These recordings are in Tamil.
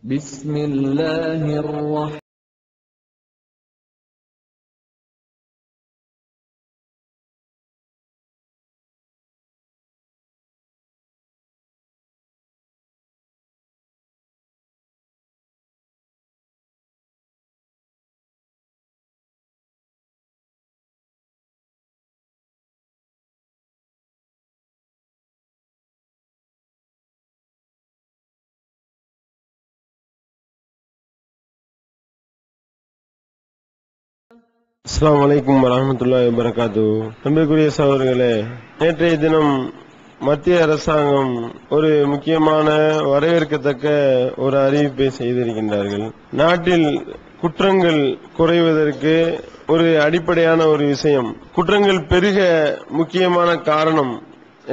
بسم الله الرحمن அஸ்ஸலாமு அலைக்கும் வரஹ்மத்துல்லாஹி வபரகாத்துஹு. அன்பிற்குரிய சகோதரர்களே, நேற்றைய தினம் மத்திய அரசாங்கம் ஒரு முக்கியமான வரவேற்கத்தக்க ஒரு அறிவிப்பை செய்திருக்கின்றார்கள். நாட்டில் குற்றங்கள் குறைவதற்கு ஒரு அடிப்படையான ஒரு விஷயம், குற்றங்கள் பெருக முக்கியமான காரணம்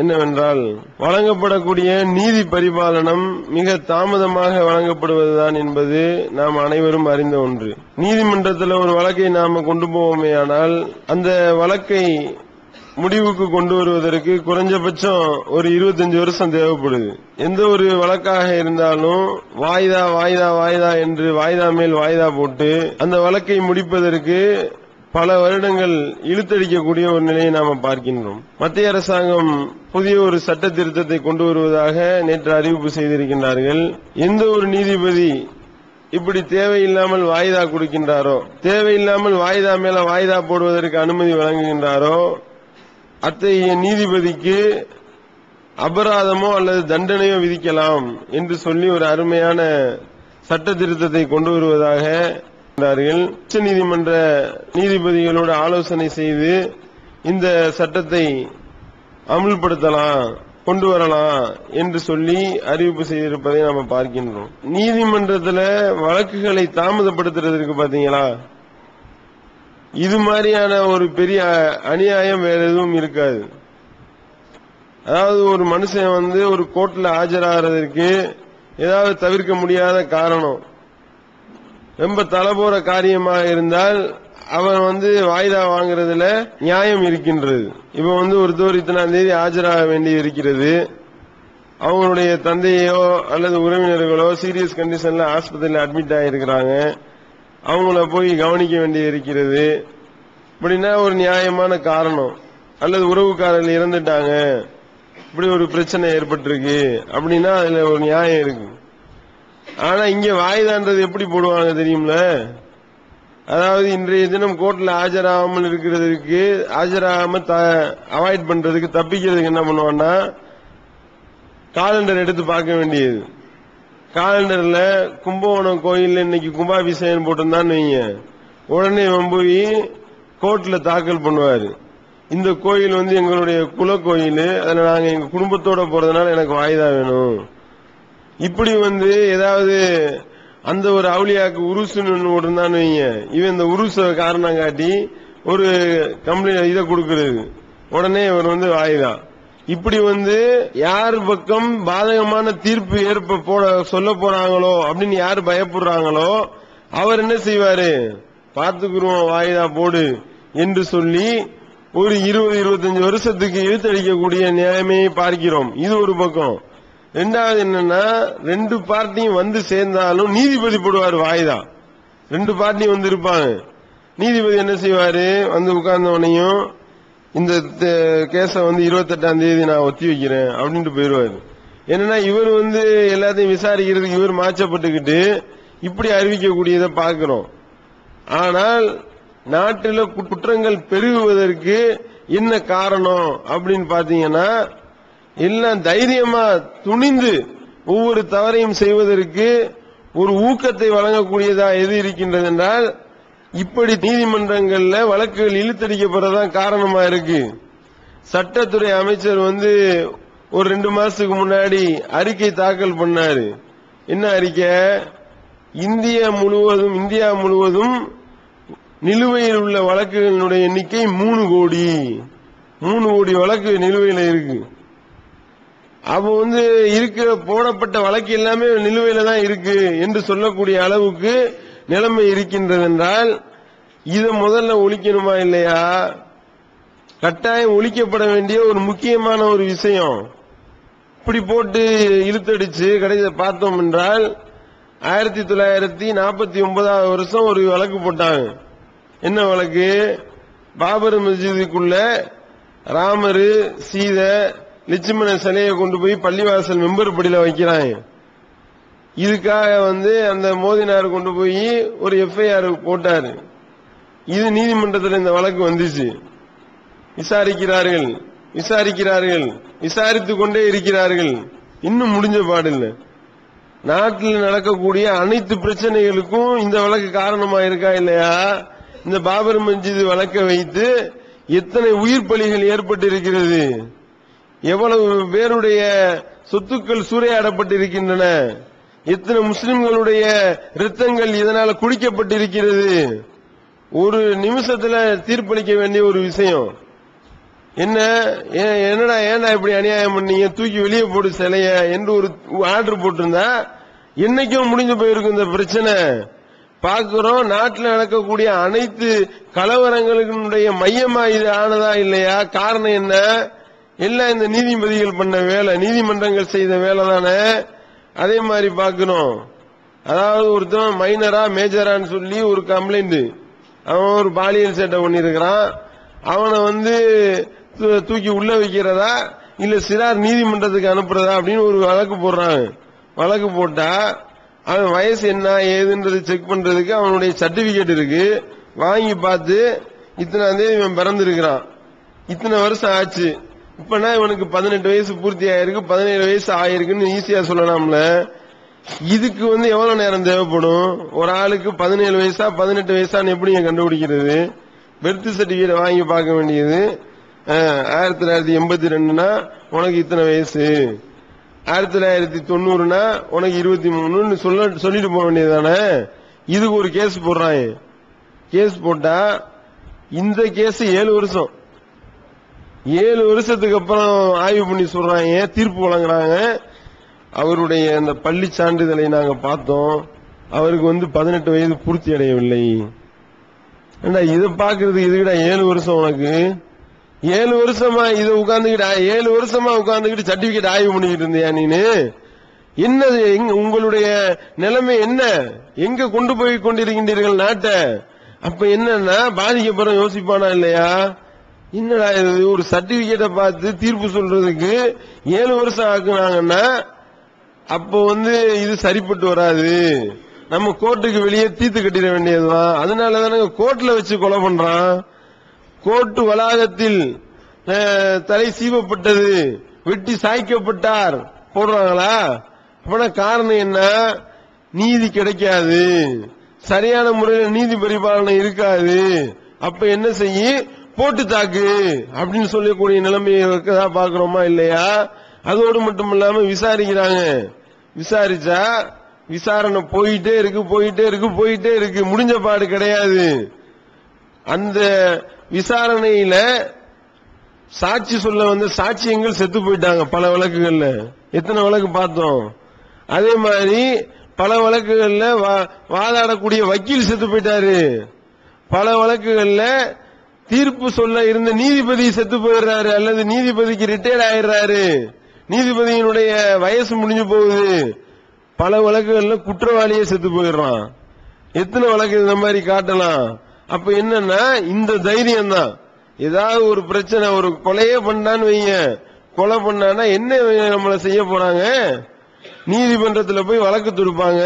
என்னவென்றால் வழங்கப்படக்கூடிய நீதி பரிபாலனம் மிக தாமதமாக வழங்கப்படுவதுதான் என்பது நாம் அனைவரும் அறிந்த ஒன்று. நீதிமன்றத்தில் ஒரு வழக்கை நாம கொண்டு போவோமேயானால் அந்த வழக்கை முடிவுக்கு கொண்டு வருவதற்கு குறைஞ்சபட்சம் ஒரு 25 வருஷம் தேவைப்படுது. எந்த ஒரு வழக்காக இருந்தாலும் வாய்தா வாய்தா வாய்தா என்று வாய்தா மேல் வாய்தா போட்டு அந்த வழக்கை முடிப்பதற்கு பல வருடங்கள் இழுத்தடிக்கக்கூடிய ஒரு நிலையை நாம பார்க்கின்றோம். மத்திய அரசாங்கம் புதிய ஒரு சட்ட திருத்தத்தை கொண்டு வருவதாக நேற்று அறிவிப்பு செய்திருக்கின்றார்கள். எந்த ஒரு நீதிபதி இப்படி தேவையில்லாமல் வாய்தா கொடுக்கின்றாரோ, தேவையில்லாமல் வாய்தா மேல வாய்தா போடுவதற்கு அனுமதி வழங்குகின்றாரோ, அத்தகைய நீதிபதிக்கு அபராதமோ அல்லது தண்டனையோ விதிக்கலாம் என்று சொல்லி ஒரு அருமையான சட்ட திருத்தத்தை கொண்டு வருவதாக உச்ச நீதிமன்ற நீதிபதிகளோடு ஆலோசனை செய்து இந்த சட்டத்தை அமுல்படுத்தலாம், கொண்டு வரலாம் என்று சொல்லி அறிவிப்பு செய்திருப்பதை நாம பார்க்கின்றோம். நீதிமன்றத்தில் வழக்குகளை தாமதப்படுத்துறதுக்கு பாத்தீங்களா, இது மாதிரியான ஒரு பெரிய அநியாயம் வேற எதுவும் இருக்காது. அதாவது ஒரு மனுஷன் ஒரு கோர்ட்ல ஆஜராகிறதுக்கு ஏதாவது தவிர்க்க முடியாத காரணம், ரொம்ப தலை போற காரியமாக இருந்தால் அவன் வாய்தா வாங்குறதுல நியாயம் இருக்கின்றது. இப்ப ஒருத்தர் இத்தனாம் தேதி ஆஜராக வேண்டி இருக்கிறது, அவங்களுடைய தந்தையோ அல்லது உறவினர்களோ சீரியஸ் கண்டிஷன்ல ஆஸ்பத்திரியில் அட்மிட் ஆகிருக்கிறாங்க, அவங்கள போய் கவனிக்க வேண்டி இருக்கிறது. இப்படின்னா ஒரு நியாயமான காரணம், அல்லது உறவுக்காரர்கள் இறந்துட்டாங்க, இப்படி ஒரு பிரச்சனை ஏற்பட்டிருக்கு அப்படின்னா அதுல ஒரு நியாயம் இருக்கு. ஆனா இங்க வாய்தான்றது எப்படி போடுவாங்க தெரியும்ல, அதாவது இன்றைய தினம் கோர்ட்ல ஆஜராகாமல் இருக்கிறதுக்கு, ஆஜராகாம அவாய்ட் பண்றதுக்கு, தப்பிக்கிறதுக்கு என்ன பண்ணுவான்னா காலண்டர் எடுத்து பார்க்க வேண்டியது. காலண்டர்ல கும்பகோணம் கோயில் இன்னைக்கு கும்பாபிஷேகம் போட்டிருந்தான்னு வைங்க, உடனே போய் கோர்ட்ல தாக்கல் பண்ணுவாரு. இந்த கோயில் எங்களுடைய குல கோயில், அதுல நாங்க எங்க குடும்பத்தோட போறதுனால எனக்கு வாய்தா வேணும். இப்படி ஏதாவது அந்த ஒரு அவுளியாக்கு உருசுன்னு இருந்தான்னு வைங்க, இவன் இந்த உருச காரணம் காட்டி ஒரு கம்ப்ளைண்ட் இதை கொடுக்கிறது, உடனே இவர் வாய்தா. இப்படி யார் பக்கம் பாதகமான தீர்ப்பு சொல்ல போறாங்களோ அப்படின்னு யாரு பயப்படுறாங்களோ அவர் என்ன செய்வாரு, பார்த்துக்குருவோம் வாய்தா போடு என்று சொல்லி ஒரு 20-25 வருஷத்துக்கு இழுத்தடிக்கக்கூடிய நிலைமையை பார்க்கிறோம். இது ஒரு பக்கம். ரெண்டாவது என்னன்னா, ரெண்டு பார்ட்டியும் சேர்ந்தாலும் நீதிபதி போடுவார் வாய்தா. ரெண்டு பார்ட்டியும் இருப்பாங்க, நீதிபதி என்ன செய்வாரு, உட்கார்ந்தவனையும் இந்த கேஸ 28ஆம் தேதி நான் ஒத்தி வைக்கிறேன் அப்படின்ட்டு போயிருவாரு. என்னன்னா இவர் எல்லாத்தையும் விசாரிக்கிறதுக்கு இவர் மாற்றப்பட்டுக்கிட்டு இப்படி அறிவிக்கக்கூடியதை பார்க்கிறோம். ஆனால் நாட்டில் குற்றங்கள் பெருகுவதற்கு என்ன காரணம் அப்படின்னு பாத்தீங்கன்னா, எல்லாம் தைரியமா துணிந்து ஒவ்வொரு தவறையும் செய்வதற்கு ஒரு ஊக்கத்தை வழங்கக்கூடியதா எது இருக்கின்றது என்றால், இப்படி நீதிமன்றங்கள்ல வழக்குகள் இழுத்தடிக்கப்படுறதான் காரணமா இருக்கு. சட்டத்துறை அமைச்சர் ஒரு 2 மாசத்துக்கு முன்னாடி அறிக்கை தாக்கல் பண்ணாரு. என்ன அறிக்கை, இந்தியா முழுவதும் நிலுவையில் உள்ள வழக்குகளுடைய எண்ணிக்கை 3 கோடி வழக்கு நிலுவையில் இருக்கு. அப்ப இருக்கிற போடப்பட்ட வழக்கு எல்லாமே நிலுவையில தான் இருக்கு என்று சொல்லக்கூடிய அளவுக்கு நிலைமை இருக்கின்றது என்றால், இதை முதல்ல ஒழிக்கணுமா இல்லையா? கட்டாயம் ஒழிக்கப்பட வேண்டிய ஒரு முக்கியமான ஒரு விஷயம். இப்படி போட்டு இழுத்தடிச்சு கடைசியை பார்த்தோம் என்றால் 1949 வருஷம் ஒரு வழக்கு போட்டாங்க. என்ன வழக்கு? பாபர் மஸ்ஜிதுக்குள்ள ராமரு, சீதை, லட்சுமண சிலையை கொண்டு போய் பள்ளிவாசல் மெம்பர் படியில வைக்கிறாங்க. இதுக்காக அந்த மோதினார் கொண்டு போய் ஒரு எஃப்ஐஆர் போட்டாரு. இது நீதிமன்றத்தில் இந்த வழக்கு வந்துச்சு. விசாரிக்கிறார்கள், விசாரித்துக் கொண்டே இருக்கிறார்கள். இன்னும் முடிஞ்ச பாடில்லை. நாட்டில் நடக்கக்கூடிய அனைத்து பிரச்சனைகளுக்கும் இந்த வழக்கு காரணமா இருக்கா இல்லையா? இந்த பாபர் மஸ்ஜித் வழக்கை வைத்து எத்தனை உயிர் பலிகள் ஏற்பட்டு இருக்கிறது, எவ்வளவு பேருடைய சொத்துக்கள் சூறையாடப்பட்டிருக்கின்றன, எத்தனை முஸ்லிம்களுடைய ரத்தங்கள் இதனால குடிக்கப்பட்டிருக்கிறது. ஒரு நிமிஷத்துல தீர்ப்பளிக்க வேண்டிய ஒரு விஷயம். என்னடா ஏன்டா இப்படி அநியாயம் பண்ணீங்க, தூக்கி வெளியே போடு சிலைய என்று ஒரு ஆர்டர் போட்டிருந்தா என்னைக்கும் முடிஞ்சு போயிருக்கும் இந்த பிரச்சனை. பார்க்கிறோம், நாட்டில் நடக்கக்கூடிய அனைத்து கலவரங்களுடைய மையமா இது ஆனதா இல்லையா? காரணம் என்ன? எல்லாம் இந்த நீதிபதிகள் பண்ண வேலை, நீதிமன்றங்கள் செய்த வேலை தானே. அதே மாதிரி பார்க்கணும், அதாவது ஒருத்தன் மைனரா மேஜரான்னு சொல்லி ஒரு கம்ப்ளைண்ட், அவன் ஒரு பாலியல் சேட்டை பண்ணிருக்கிறான், அவனை தூக்கி உள்ள வைக்கிறதா இல்ல சிறார் நீதிமன்றத்துக்கு அனுப்புறதா அப்படின்னு ஒரு வழக்கு போடுறாங்க. வழக்கு போட்டா அவன் வயசு என்ன ஏதுன்றது செக் பண்றதுக்கு அவனுடைய சர்டிபிகேட் இருக்கு. வாங்கி பார்த்து இத்தனாம் தேதி இவன் பிறந்திருக்கிறான், இத்தனை வருஷம் ஆச்சு, இப்பனா இவனுக்கு 18 வயசு பூர்த்தி ஆயிருக்கு, 17 வயசு ஆயிருக்குன்னு ஈஸியா சொல்லலாம்ல. இதுக்கு எவ்வளவு நேரம் தேவைப்படும்? ஒரு ஆளுக்கு 17 வயசா 18 வயசான்னு எப்படி கண்டுபிடிக்கிறது? பெர்த் சர்டிபிகேட் வாங்கி பார்க்க வேண்டியது. 1982னா உனக்கு இத்தனை வயசு, 1990னா உனக்கு 23 சொல்லிட்டு போக வேண்டியதுதானே. இதுக்கு ஒரு கேஸ் போடுறாங்க. கேஸ் போட்டா இந்த கேஸ் 7 வருஷம், 7 வருஷத்துக்கு அப்புறம் ஆய்வு பண்ணி சொல்றாங்க, தீர்ப்பு வழங்குறாங்க. அவருடைய அந்த பள்ளி சான்றிதழை நாங்க பார்த்தோம், அவருக்கு 18 வயது பூர்த்தி அடையவில்லை. இதை பாக்குறதுக்கு இதுக்கிட்ட 7 வருஷம் உனக்கு? 7 வருஷமா இதை உட்கார்ந்துக்கிட்டு 7 வருஷமா உட்கார்ந்துக்கிட்டு சர்டிபிகேட் ஆய்வு பண்ணிக்கிட்டு இருந்தியா நீனு? என்ன உங்களுடைய நிலைமை என்ன? எங்க கொண்டு போய் கொண்டிருக்கின்றீர்கள் நாட்டை? அப்ப என்னன்னா பாதிக்கப்புறம் யோசிப்பானா இல்லையா? என்னடா இது, ஒரு சர்டிபிகேட்டை பார்த்து தீர்ப்பு சொல்றதுக்கு 7 வருஷம் ஆக்குனாங்கன்னா அப்போ இது சரிப்பட்டு வராது. நம்ம கோர்ட்டுக்கு வெளியே தீர்த்து கட்டிட வேண்டியதுதான். அதனாலதான கோர்ட்ல வச்சு கொலை பண்றான். கோர்ட்டு வளாகத்தில் தலை சீவப்பட்டது, வெட்டி சாய்க்கப்பட்டார் போடுறாங்களா? அப்பனா காரணம் என்ன? நீதி கிடைக்காது, சரியான முறையில் நீதி பரிபாலனை இருக்காது. அப்ப என்ன செய்ய, போட்டு தாக்கு அப்படின்னு சொல்லக்கூடிய நிலைமையை பாக்குறோமா இல்லையா? அதோடு மட்டும் இல்லாம விசாரிக்கிறாங்க. விசாரிச்சா விசாரணை போயிட்டே இருக்கு, முடிஞ்ச பாடு கிடையாது. அந்த விசாரணையில சாட்சி சொல்ல சாட்சியங்கள் செத்து போயிட்டாங்க பல வழக்குகள்ல. எத்தனை வழக்கு பார்த்தோம்? அதே மாதிரி பல வழக்குகள்ல வாதாடக்கூடிய வக்கீல் செத்து போயிட்டாரு. பல வழக்குகள்ல தீர்ப்பு சொல்ல இருந்த நீதிபதி செத்து போயிடுறாரு, அல்லது நீதிபதிக்கு ரிட்டையர்ட் ஆயிடுறாரு, நீதிபதியினுடைய வயசு முடிஞ்சு போகுது. பல வழக்குகள்ல குற்றவாளியே செத்து போயிடுறான். எத்தனை வழக்கு இந்த மாதிரி காட்டலாம்? அப்ப என்னன்னா இந்த தைரியம் தான். ஏதாவது ஒரு பிரச்சனை, ஒரு கொலையே பண்ணான்னு வைங்க, கொலை பண்ணானா என்ன நம்மளை செய்ய போறாங்க? நீதிமன்றத்தில் போய் வழக்கு தொடுப்பாங்க.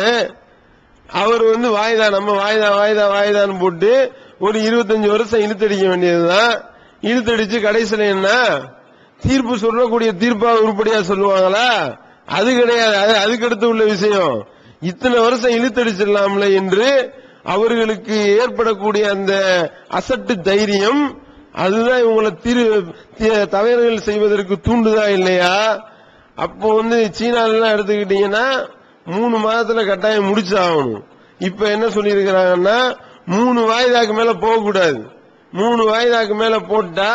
அவர் வாய்தா, நம்ம வாய்தான்னு போட்டு ஒரு 25 வருஷம் இழுத்தடிக்க வேண்டியதுதான். இழுத்தடிச்சு கடைசியில என்ன தீர்ப்பு சொல்லக்கூடிய தீர்ப்பா உருப்படியா சொல்லுவாங்களா? அது கிடையாது. அதுக்கடுத்து உள்ள விஷயம், இத்தனை வருஷம் இழுத்தடிச்சிடலாம்ல என்று அவர்களுக்கு ஏற்படக்கூடிய அந்த அசட்டு தைரியம், அதுதான் இவங்களை தவறுகள் செய்வதற்கு தூண்டுதா இல்லையா? அப்போ சீனாலாம் எடுத்துக்கிட்டீங்கன்னா 3 மாதத்துல கட்டாயம் முடிச்சாகணும். இப்ப என்ன சொல்லி இருக்கிறாங்கன்னா 3 வாய்தாக்கு மேல போகக்கூடாது. 3 வாய்தாக்கு மேல போட்டா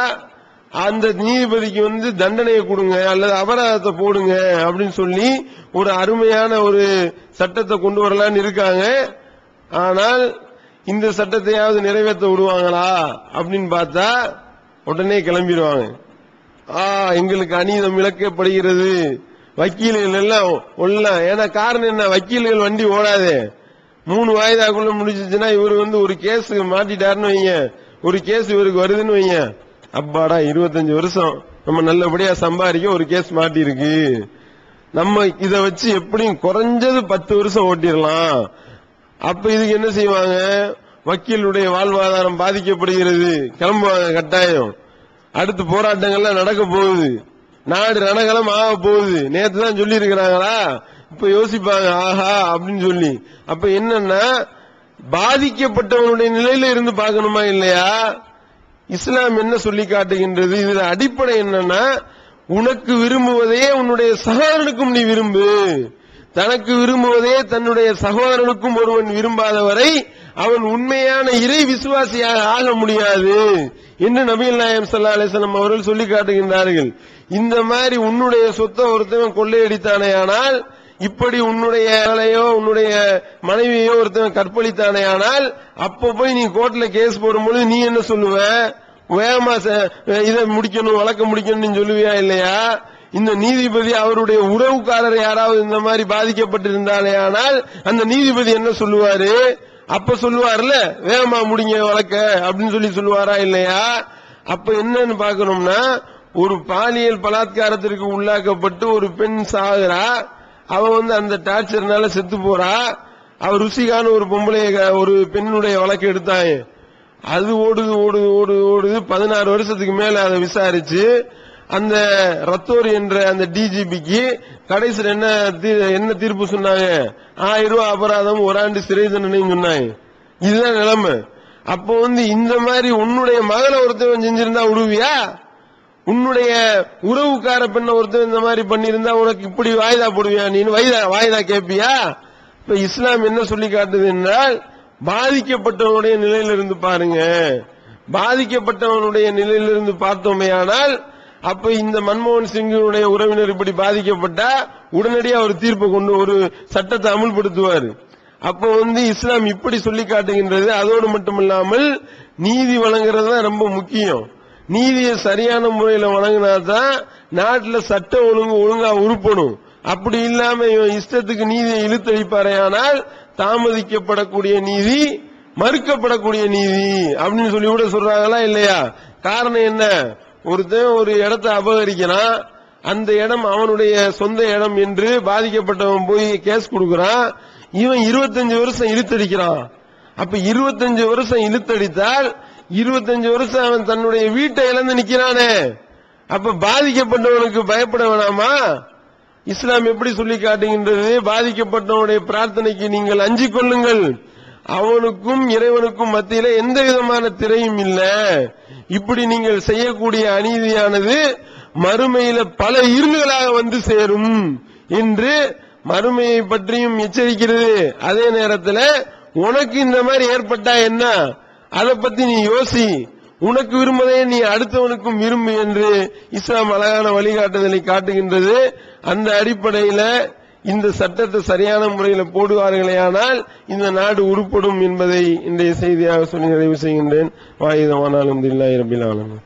அந்த நீதிபதிக்கு தண்டனையை கொடுங்க அல்லது அபராதத்தை போடுங்க அப்படின்னு சொல்லி ஒரு அருமையான ஒரு சட்டத்தை கொண்டு வரலான்னு இருக்காங்க. ஆனால் இந்த சட்டத்தையாவது நிறைவேற்ற விடுவாங்களா அப்படின்னு பார்த்தா உடனே கிளம்பிடுவாங்க. எங்களுக்கு அநீதம் இழைக்கப்படுகிறது, வக்கீல்கள் எல்லாம் ஒல்லாம். ஏன்னா காரணம் என்ன, வக்கீல்கள் வண்டி ஓடாதே. 3 வாய்தாக்குள்ள முடிச்சிச்சுன்னா இவர் ஒரு கேஸ் மாட்டிட்டாருன்னு வைங்க, ஒரு கேஸ் இவருக்கு வருதுன்னு வைங்க, அப்பாடா 25 வருஷம் நம்ம நல்லபடியா சம்பாதிக்க ஒரு கேஸ் மாட்டி இருக்கு, நம்ம இத வச்சு எப்படியும் குறைஞ்சது 10 வருஷம் ஓட்டிடலாம். அப்ப இதுக்கு என்ன செய்வாங்க, வக்கீலுடைய வாழ்வாதாரம் பாதிக்கப்படுகிறது, கிளம்புவாங்க கட்டாயம். அடுத்து போராட்டங்கள்லாம் நடக்க போகுது, நாடு ரணகலம் ஆக போகுது. நேத்து தான் சொல்லி இருக்கிறாங்களா, இப்ப யோசிப்பாங்க ஆஹா அப்படின்னு சொல்லி. அப்ப என்னன்னா பாதிக்கப்பட்டவனுடைய நிலையில இருந்து பார்க்கணுமா இல்லையா? இஸ்லாம் என்ன சொல்லி காட்டுகின்றது, இதுல அடிப்படை என்னன்னா, உனக்கு விரும்புவதே உன்னுடைய சகோதரனுக்கும் நீ விரும்பு. தனக்கு விரும்புவதே தன்னுடைய சகோதரனுக்கும் ஒருவன் விரும்பாதவரை அவன் உண்மையான இறை விசுவாசியாக ஆக முடியாது என்று நபிகள் நாயகம் ஸல்லல்லாஹு அலைஹி வஸல்லம் அவர்கள் சொல்லி காட்டுகின்றார்கள். இந்த மாதிரி உன்னுடைய சொத்தை ஒருத்தவன் கொள்ளையடித்தானேயானால், இப்படி உன்னுடைய உன்னுடைய மனைவியோ ஒருத்தவன் கற்பழித்தானேயானால், அப்ப போய் நீ கோர்ட்ல கேஸ் போடும்போது நீ என்ன சொல்லுவ, வேகமா இதை முடிக்கணும் வழக்க முடிக்கணும்னு சொல்லுவியா இல்லையா? இந்த நீதிபதி அவருடைய உறவுக்காரர் யாராவது இந்த மாதிரி பாதிக்கப்பட்டிருந்தாலே ஆனால் அந்த நீதிபதி என்ன சொல்லுவாரு, அப்ப சொல்லுவார்ல வேகமா முடிங்க வழக்க அப்படின்னு சொல்லி சொல்லுவாரா இல்லையா? அப்ப என்னன்னு பாக்கணும்னா, ஒரு பாலியல் பலாத்காரத்திற்கு உள்ளாக்கப்பட்டு ஒரு பெண் சாகுறா, அவ அந்த டார்ச்சர்னால செத்து போறா. அவ ருசிகான ஒரு பொம்பளை ஒரு பெண்ணுடைய வழக்கு எடுத்தாங்க, அது ஓடுது ஓடுது ஓடுது ஓடுது 16 வருஷத்துக்கு மேல அதை விசாரிச்சு அந்த ரத்தோர் என்ற அந்த டிஜிபிக்கு கடைசியில் என்ன தீர்ப்பு சொன்னாங்க, 1000 ரூபாய் அபராதம், 1 ஆண்டு சிறை தண்டனைன்னு சொன்னாங்க. இதுதான் நிலைமை. அப்போ இந்த மாதிரி உன்னுடைய மகளை ஒருத்தவன் செஞ்சிருந்தா விடுவியா? உன்னுடைய உறவுக்கார பெண்ணை ஒருத்தவன் இந்த மாதிரி பண்ணிருந்தா உனக்கு இப்படி வாய்தா போடுவியா? நீ வாய்தா கேட்பியா? இப்ப இஸ்லாம் என்ன சொல்லி காட்டுது என்றால், பாதிக்கப்பட்டவனுடைய நிலையிலிருந்து பாருங்க. பாதிக்கப்பட்டவனுடைய நிலையிலிருந்து பார்த்தோமே ஆனால், அப்ப இந்த மன்மோகன் சிங்கினுடைய உறவினர் இப்படி பாதிக்கப்பட்டா உடனடியாக ஒரு தீர்ப்பை கொண்டு ஒரு சட்டத்தை அமுல்படுத்துவார். அப்ப இஸ்லாம் இப்படி சொல்லி காட்டுகின்றது. அதோடு மட்டுமில்லாமல் நீதி வழங்குறது தான் ரொம்ப முக்கியம். நீதியை சரியான முறையில் வழங்கினாதான் நாட்டில் சட்ட ஒழுங்கா உருப்படும். அப்படி இல்லாம இஷ்டத்துக்கு நீதியை இழுத்தடிப்பாரையானால் தாமதிக்கப்படக்கூடிய நீதி மறுக்கப்படக்கூடிய நீதி அப்படின்னு சொல்லி கூட சொல்றாங்களா இல்லையா? காரணம் என்ன, ஒருத்தன் ஒரு இடத்தை அபகரிக்கிறான், அந்த இடம் அவனுடைய சொந்த இடம் என்று பாதிக்கப்பட்டவன் போய் கேஸ் கொடுக்கறான், இவன் 25 வருஷம் இழுத்தடிக்கிறான். அப்ப 25 வருஷம் இழுத்தடித்தால் 25 வருஷம் அவன் தன்னுடைய வீட்டை இழந்து நிக்கிறானே, அப்ப பாதிக்கப்பட்டவனுக்கு பயப்பட வேணாமா? இஸ்லாம் எப்படி சொல்லி காட்டுகின்றது, பாதிக்கப்பட்டவனுடைய பிரார்த்தனைக்கு நீங்கள் அஞ்சிக் கொள்ளுங்கள், அவனுக்கும் இறைவனுக்கும் மத்தியில எந்த விதமான திரையும் இல்ல. இப்படி நீங்கள் செய்யக்கூடிய அநீதியானது மறுமையில பல இருள்களாக சேரும் என்று மறுமையை பற்றியும் எச்சரிக்கிறது. அதே நேரத்தில் உனக்கு இந்த மாதிரி ஏற்பட்டா என்ன, அதை பத்தி நீ யோசி, உனக்கு விரும்புவதை நீ அடுத்தவனுக்கும் விரும்பு என்று இஸ்லாம் அழகான வழிகாட்டுதலை காட்டுகின்றது. அந்த அடிப்படையில் இந்த சட்டத்தை சரியான முறையில் போடுவார்களேயானால் இந்த நாடு உருப்படும் என்பதை இன்றைய செய்தியாக சொல்லி நிறைவு செய்கின்றேன். வாயிதமானாலும் அல்ஹம்துலில்லாஹி ரப்பில் ஆலமீன்.